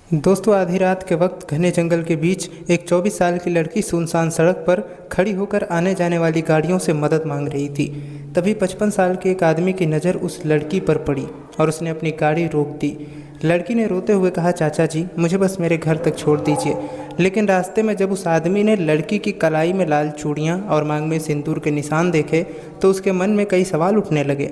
दोस्तों, आधी रात के वक्त घने जंगल के बीच एक 24 साल की लड़की सुनसान सड़क पर खड़ी होकर आने जाने वाली गाड़ियों से मदद मांग रही थी। तभी 55 साल के एक आदमी की नज़र उस लड़की पर पड़ी और उसने अपनी गाड़ी रोक दी। लड़की ने रोते हुए कहा, चाचा जी, मुझे बस मेरे घर तक छोड़ दीजिए। लेकिन रास्ते में जब उस आदमी ने लड़की की कलाई में लाल चूड़ियाँ और मांग में सिंदूर के निशान देखे तो उसके मन में कई सवाल उठने लगे।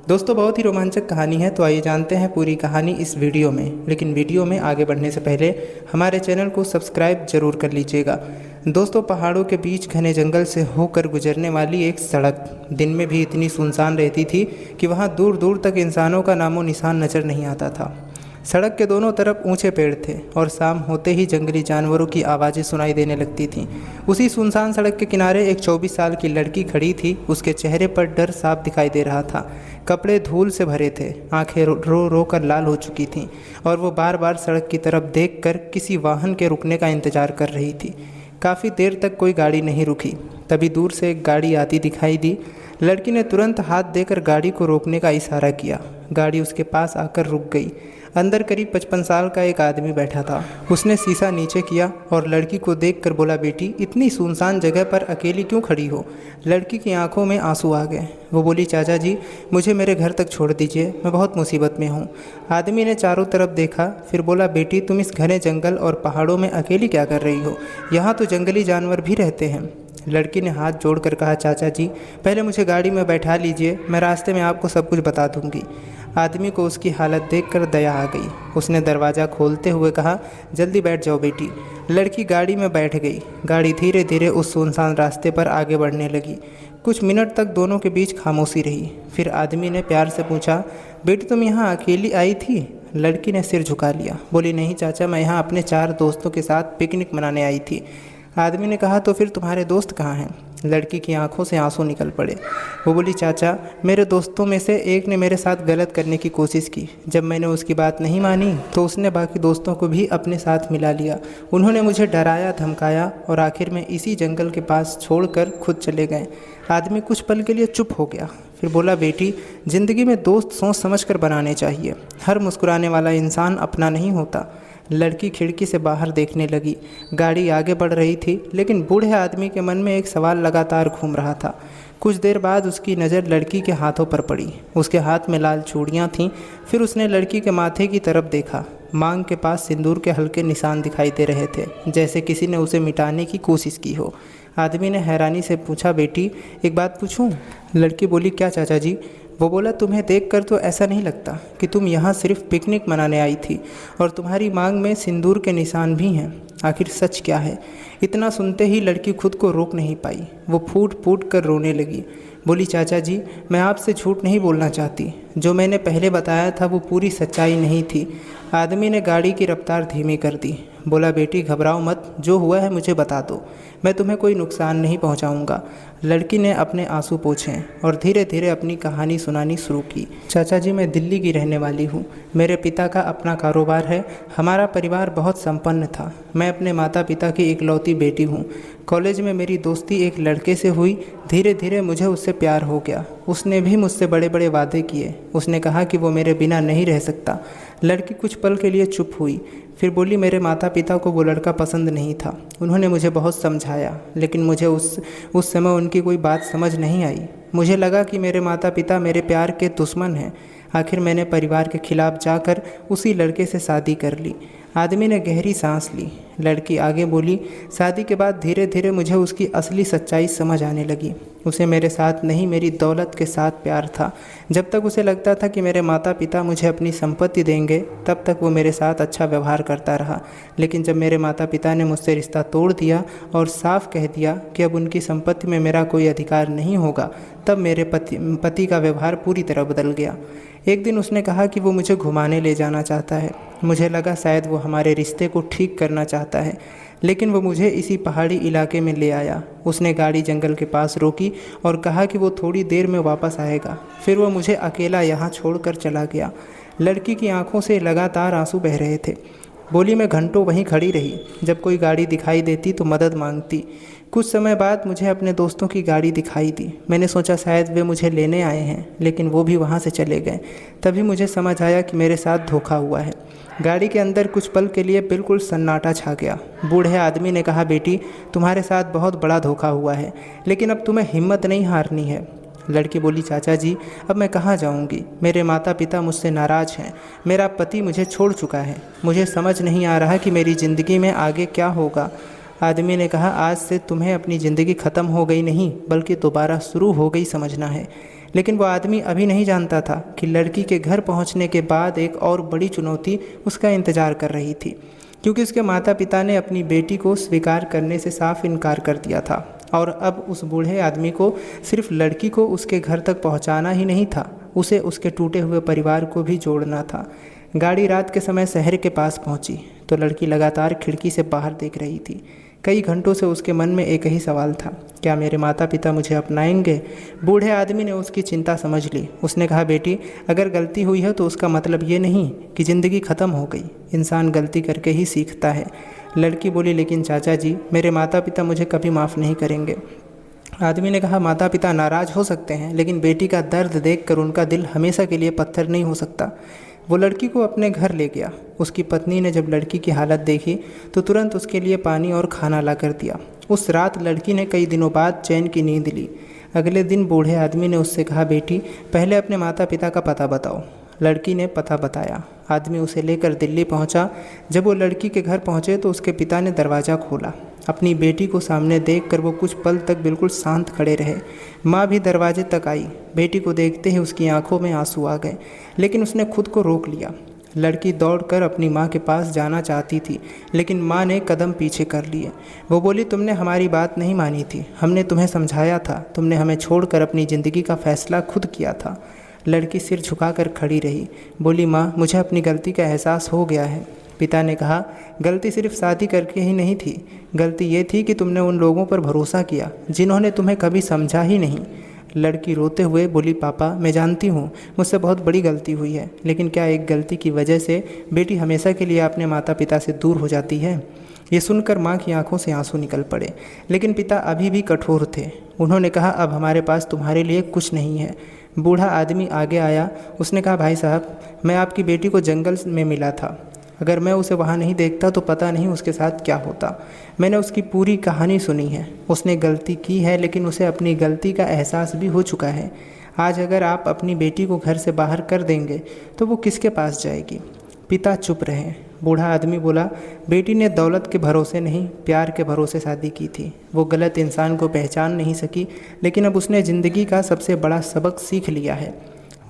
दोस्तों, बहुत ही रोमांचक कहानी है, तो आइए जानते हैं पूरी कहानी इस वीडियो में। लेकिन वीडियो में आगे बढ़ने से पहले हमारे चैनल को सब्सक्राइब जरूर कर लीजिएगा। दोस्तों, पहाड़ों के बीच घने जंगल से होकर गुजरने वाली एक सड़क दिन में भी इतनी सुनसान रहती थी कि वहाँ दूर दूर तक इंसानों का नामो निशान नज़र नहीं आता था। सड़क के दोनों तरफ ऊंचे पेड़ थे और शाम होते ही जंगली जानवरों की आवाज़ें सुनाई देने लगती थीं। उसी सुनसान सड़क के किनारे एक 24 साल की लड़की खड़ी थी। उसके चेहरे पर डर साफ दिखाई दे रहा था। कपड़े धूल से भरे थे, आंखें रो रो कर लाल हो चुकी थीं और वो बार बार सड़क की तरफ देखकर किसी वाहन के रुकने का इंतजार कर रही थी। काफ़ी देर तक कोई गाड़ी नहीं रुकी। तभी दूर से एक गाड़ी आती दिखाई दी। लड़की ने तुरंत हाथ देकर गाड़ी को रोकने का इशारा किया। गाड़ी उसके पास आकर रुक गई। अंदर करीब 55 साल का एक आदमी बैठा था। उसने शीशा नीचे किया और लड़की को देखकर बोला, बेटी, इतनी सुनसान जगह पर अकेली क्यों खड़ी हो? लड़की की आंखों में आंसू आ गए। वो बोली, चाचा जी, मुझे मेरे घर तक छोड़ दीजिए, मैं बहुत मुसीबत में हूँ। आदमी ने चारों तरफ देखा, फिर बोला, बेटी, तुम इस घने जंगल और पहाड़ों में अकेली क्या कर रही हो? यहाँ तो जंगली जानवर भी रहते हैं। लड़की ने हाथ जोड़कर कहा, चाचा जी, पहले मुझे गाड़ी में बैठा लीजिए, मैं रास्ते में आपको सब कुछ बता दूंगी। आदमी को उसकी हालत देखकर दया आ गई। उसने दरवाज़ा खोलते हुए कहा, जल्दी बैठ जाओ बेटी। लड़की गाड़ी में बैठ गई। गाड़ी धीरे धीरे उस सुनसान रास्ते पर आगे बढ़ने लगी। कुछ मिनट तक दोनों के बीच खामोशी रही। फिर आदमी ने प्यार से पूछा, बेटी, तुम यहाँ अकेली आई थी? लड़की ने सिर झुका लिया, बोली, नहीं चाचा, मैं यहाँ अपने 4 दोस्तों के साथ पिकनिक मनाने आई थी। आदमी ने कहा, तो फिर तुम्हारे दोस्त कहाँ हैं? लड़की की आंखों से आंसू निकल पड़े। वो बोली, चाचा, मेरे दोस्तों में से एक ने मेरे साथ गलत करने की कोशिश की। जब मैंने उसकी बात नहीं मानी तो उसने बाकी दोस्तों को भी अपने साथ मिला लिया। उन्होंने मुझे डराया, धमकाया और आखिर में इसी जंगल के पास छोड़कर खुद चले गए। आदमी कुछ पल के लिए चुप हो गया, फिर बोला, बेटी, ज़िंदगी में दोस्त सोच समझ कर बनाने चाहिए। हर मुस्कुराने वाला इंसान अपना नहीं होता। लड़की खिड़की से बाहर देखने लगी। गाड़ी आगे बढ़ रही थी, लेकिन बूढ़े आदमी के मन में एक सवाल लगातार घूम रहा था। कुछ देर बाद उसकी नज़र लड़की के हाथों पर पड़ी। उसके हाथ में लाल चूड़ियाँ थीं। फिर उसने लड़की के माथे की तरफ देखा। मांग के पास सिंदूर के हल्के निशान दिखाई दे रहे थे, जैसे किसी ने उसे मिटाने की कोशिश की हो। आदमी ने हैरानी से पूछा, बेटी, एक बात पूछूं? लड़की बोली, क्या चाचा जी? वो बोला, तुम्हें देखकर तो ऐसा नहीं लगता कि तुम यहाँ सिर्फ पिकनिक मनाने आई थी, और तुम्हारी मांग में सिंदूर के निशान भी हैं। आखिर सच क्या है? इतना सुनते ही लड़की खुद को रोक नहीं पाई। वो फूट फूट कर रोने लगी। बोली, चाचा जी, मैं आपसे झूठ नहीं बोलना चाहती। जो मैंने पहले बताया था वो पूरी सच्चाई नहीं थी। आदमी ने गाड़ी की रफ्तार धीमी कर दी। बोला, बेटी, घबराओ मत, जो हुआ है मुझे बता दो, मैं तुम्हें कोई नुकसान नहीं पहुंचाऊंगा। लड़की ने अपने आंसू पोंछे और धीरे धीरे अपनी कहानी सुनानी शुरू की। चाचा जी, मैं दिल्ली की रहने वाली हूँ। मेरे पिता का अपना कारोबार है। हमारा परिवार बहुत संपन्न था। मैं अपने माता पिता की इकलौती बेटी हूँ। कॉलेज में मेरी दोस्ती एक लड़के से हुई। धीरे धीरे मुझे उससे प्यार हो गया। उसने भी मुझसे बड़े बड़े वादे किए। उसने कहा कि वो मेरे बिना नहीं रह सकता। लड़की कुछ पल के लिए चुप हुई, फिर बोली, मेरे माता पिता को वो लड़का पसंद नहीं था। उन्होंने मुझे बहुत समझाया, लेकिन मुझे उस समय उनकी कोई बात समझ नहीं आई। मुझे लगा कि मेरे माता पिता मेरे प्यार के दुश्मन हैं। आखिर मैंने परिवार के खिलाफ जाकर उसी लड़के से शादी कर ली। आदमी ने गहरी सांस ली। लड़की आगे बोली, शादी के बाद धीरे धीरे मुझे उसकी असली सच्चाई समझ आने लगी। उसे मेरे साथ नहीं, मेरी दौलत के साथ प्यार था। जब तक उसे लगता था कि मेरे माता पिता मुझे अपनी संपत्ति देंगे, तब तक वो मेरे साथ अच्छा व्यवहार करता रहा। लेकिन जब मेरे माता पिता ने मुझसे रिश्ता तोड़ दिया और साफ कह दिया कि अब उनकी संपत्ति में मेरा कोई अधिकार नहीं होगा, तब मेरे पति का व्यवहार पूरी तरह बदल गया। एक दिन उसने कहा कि वो मुझे घुमाने ले जाना चाहता है। मुझे लगा शायद वो हमारे रिश्ते को ठीक करना चाहता है, लेकिन वो मुझे इसी पहाड़ी इलाके में ले आया। उसने गाड़ी जंगल के पास रोकी और कहा कि वो थोड़ी देर में वापस आएगा। फिर वो मुझे अकेला यहाँ छोड़कर चला गया। लड़की की आंखों से लगातार आंसू बह रहे थे। बोली, मैं घंटों वहीं खड़ी रही। जब कोई गाड़ी दिखाई देती तो मदद मांगती। कुछ समय बाद मुझे अपने दोस्तों की गाड़ी दिखाई दी। मैंने सोचा शायद वे मुझे लेने आए हैं, लेकिन वो भी वहाँ से चले गए। तभी मुझे समझ आया कि मेरे साथ धोखा हुआ है। गाड़ी के अंदर कुछ पल के लिए बिल्कुल सन्नाटा छा गया। बूढ़े आदमी ने कहा, बेटी, तुम्हारे साथ बहुत बड़ा धोखा हुआ है, लेकिन अब तुम्हें हिम्मत नहीं हारनी है। लड़की बोली, चाचा जी, अब मैं कहाँ जाऊँगी? मेरे माता पिता मुझसे नाराज़ हैं। मेरा पति मुझे छोड़ चुका है। मुझे समझ नहीं आ रहा कि मेरी ज़िंदगी में आगे क्या होगा। आदमी ने कहा, आज से तुम्हें अपनी ज़िंदगी ख़त्म हो गई नहीं, बल्कि दोबारा शुरू हो गई समझना है। लेकिन वो आदमी अभी नहीं जानता था कि लड़की के घर पहुंचने के बाद एक और बड़ी चुनौती उसका इंतज़ार कर रही थी, क्योंकि उसके माता पिता ने अपनी बेटी को स्वीकार करने से साफ इनकार कर दिया था। और अब उस बूढ़े आदमी को सिर्फ लड़की को उसके घर तक पहुंचाना ही नहीं था, उसे उसके टूटे हुए परिवार को भी जोड़ना था। गाड़ी रात के समय शहर के पास पहुंची तो लड़की लगातार खिड़की से बाहर देख रही थी। कई घंटों से उसके मन में एक ही सवाल था, क्या मेरे माता पिता मुझे अपनाएंगे? बूढ़े आदमी ने उसकी चिंता समझ ली। उसने कहा, बेटी, अगर गलती हुई है तो उसका मतलब ये नहीं कि ज़िंदगी ख़त्म हो गई। इंसान गलती करके ही सीखता है। लड़की बोली, लेकिन चाचा जी, मेरे माता पिता मुझे कभी माफ़ नहीं करेंगे। आदमी ने कहा, माता पिता नाराज़ हो सकते हैं, लेकिन बेटी का दर्द देखकर उनका दिल हमेशा के लिए पत्थर नहीं हो सकता। वो लड़की को अपने घर ले गया। उसकी पत्नी ने जब लड़की की हालत देखी तो तुरंत उसके लिए पानी और खाना ला कर दिया। उस रात लड़की ने कई दिनों बाद चैन की नींद ली। अगले दिन बूढ़े आदमी ने उससे कहा, बेटी, पहले अपने माता पिता का पता बताओ। लड़की ने पता बताया। आदमी उसे लेकर दिल्ली पहुंचा। जब वो लड़की के घर पहुंचे तो उसके पिता ने दरवाज़ा खोला। अपनी बेटी को सामने देखकर वो कुछ पल तक बिल्कुल शांत खड़े रहे। माँ भी दरवाजे तक आई। बेटी को देखते ही उसकी आंखों में आंसू आ गए, लेकिन उसने खुद को रोक लिया। लड़की दौड़कर अपनी माँ के पास जाना चाहती थी, लेकिन माँ ने कदम पीछे कर लिए। वो बोली, तुमने हमारी बात नहीं मानी थी। हमने तुम्हें समझाया था। तुमने हमें छोड़कर अपनी ज़िंदगी का फैसला खुद किया था। लड़की सिर झुकाकर खड़ी रही। बोली, माँ, मुझे अपनी गलती का एहसास हो गया है। पिता ने कहा, गलती सिर्फ शादी करके ही नहीं थी। गलती ये थी कि तुमने उन लोगों पर भरोसा किया जिन्होंने तुम्हें कभी समझा ही नहीं। लड़की रोते हुए बोली, पापा, मैं जानती हूँ मुझसे बहुत बड़ी गलती हुई है, लेकिन क्या एक गलती की वजह से बेटी हमेशा के लिए अपने माता पिता से दूर हो जाती है? ये सुनकर माँ की आंखों से आंसू निकल पड़े, लेकिन पिता अभी भी कठोर थे। उन्होंने कहा, अब हमारे पास तुम्हारे लिए कुछ नहीं है। बूढ़ा आदमी आगे आया। उसने कहा, भाई साहब, मैं आपकी बेटी को जंगल में मिला था। अगर मैं उसे वहाँ नहीं देखता तो पता नहीं उसके साथ क्या होता। मैंने उसकी पूरी कहानी सुनी है। उसने गलती की है, लेकिन उसे अपनी गलती का एहसास भी हो चुका है। आज अगर आप अपनी बेटी को घर से बाहर कर देंगे तो वो किसके पास जाएगी? पिता चुप रहे। बूढ़ा आदमी बोला, बेटी ने दौलत के भरोसे नहीं, प्यार के भरोसे शादी की थी। वो गलत इंसान को पहचान नहीं सकी, लेकिन अब उसने ज़िंदगी का सबसे बड़ा सबक सीख लिया है।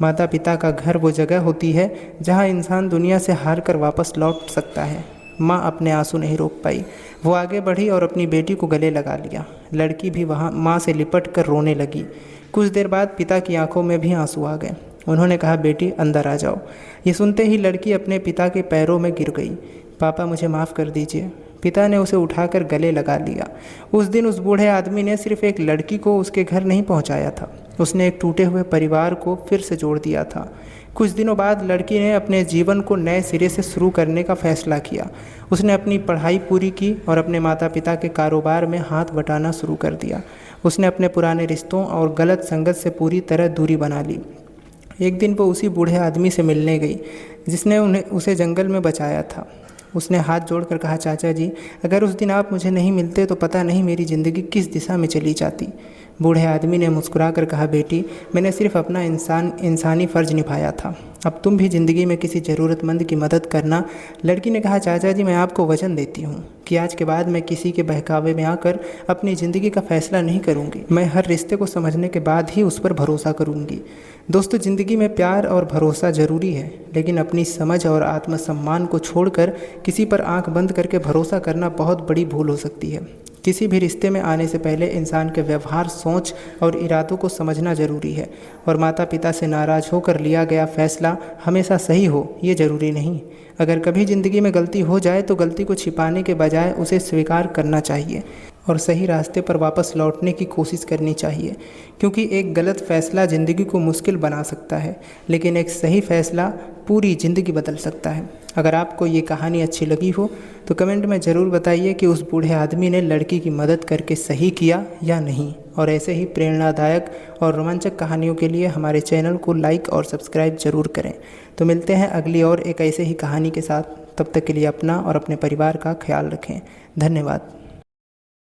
माता पिता का घर वो जगह होती है जहाँ इंसान दुनिया से हार कर वापस लौट सकता है। माँ अपने आंसू नहीं रोक पाई। वो आगे बढ़ी और अपनी बेटी को गले लगा लिया। लड़की भी वहाँ माँ से लिपट कर रोने लगी। कुछ देर बाद पिता की आंखों में भी आंसू आ गए। उन्होंने कहा, बेटी, अंदर आ जाओ। ये सुनते ही लड़की अपने पिता के पैरों में गिर गई। पापा, मुझे माफ़ कर दीजिए। पिता ने उसे उठाकर गले लगा लिया। उस दिन उस बूढ़े आदमी ने सिर्फ एक लड़की को उसके घर नहीं पहुंचाया था, उसने एक टूटे हुए परिवार को फिर से जोड़ दिया था। कुछ दिनों बाद लड़की ने अपने जीवन को नए सिरे से शुरू करने का फैसला किया। उसने अपनी पढ़ाई पूरी की और अपने माता पिता के कारोबार में हाथ बटाना शुरू कर दिया। उसने अपने पुराने रिश्तों और गलत संगत से पूरी तरह दूरी बना ली। एक दिन वो उसी बूढ़े आदमी से मिलने गई जिसने उसे जंगल में बचाया था। उसने हाथ जोड़कर कहा, चाचा जी, अगर उस दिन आप मुझे नहीं मिलते तो पता नहीं मेरी ज़िंदगी किस दिशा में चली जाती। बूढ़े आदमी ने मुस्कुराकर कहा, बेटी, मैंने सिर्फ अपना इंसानी फ़र्ज निभाया था। अब तुम भी ज़िंदगी में किसी ज़रूरतमंद की मदद करना। लड़की ने कहा, चाचा जी, मैं आपको वचन देती हूँ कि आज के बाद मैं किसी के बहकावे में आकर अपनी ज़िंदगी का फ़ैसला नहीं करूँगी। मैं हर रिश्ते को समझने के बाद ही उस पर भरोसा करूँगी। दोस्तों, ज़िंदगी में प्यार और भरोसा ज़रूरी है, लेकिन अपनी समझ और आत्मसम्मान को छोड़कर किसी पर आंख बंद करके भरोसा करना बहुत बड़ी भूल हो सकती है। किसी भी रिश्ते में आने से पहले इंसान के व्यवहार, सोच और इरादों को समझना ज़रूरी है, और माता पिता से नाराज़ होकर लिया गया फैसला हमेशा सही हो ये ज़रूरी नहीं। अगर कभी ज़िंदगी में गलती हो जाए तो गलती को छिपाने के बजाय उसे स्वीकार करना चाहिए। और सही रास्ते पर वापस लौटने की कोशिश करनी चाहिए, क्योंकि एक गलत फ़ैसला ज़िंदगी को मुश्किल बना सकता है, लेकिन एक सही फ़ैसला पूरी ज़िंदगी बदल सकता है। अगर आपको ये कहानी अच्छी लगी हो तो कमेंट में ज़रूर बताइए कि उस बूढ़े आदमी ने लड़की की मदद करके सही किया या नहीं। और ऐसे ही प्रेरणादायक और रोमांचक कहानियों के लिए हमारे चैनल को लाइक और सब्सक्राइब ज़रूर करें। तो मिलते हैं अगली और एक ऐसे ही कहानी के साथ। तब तक के लिए अपना और अपने परिवार का ख्याल रखें। धन्यवाद।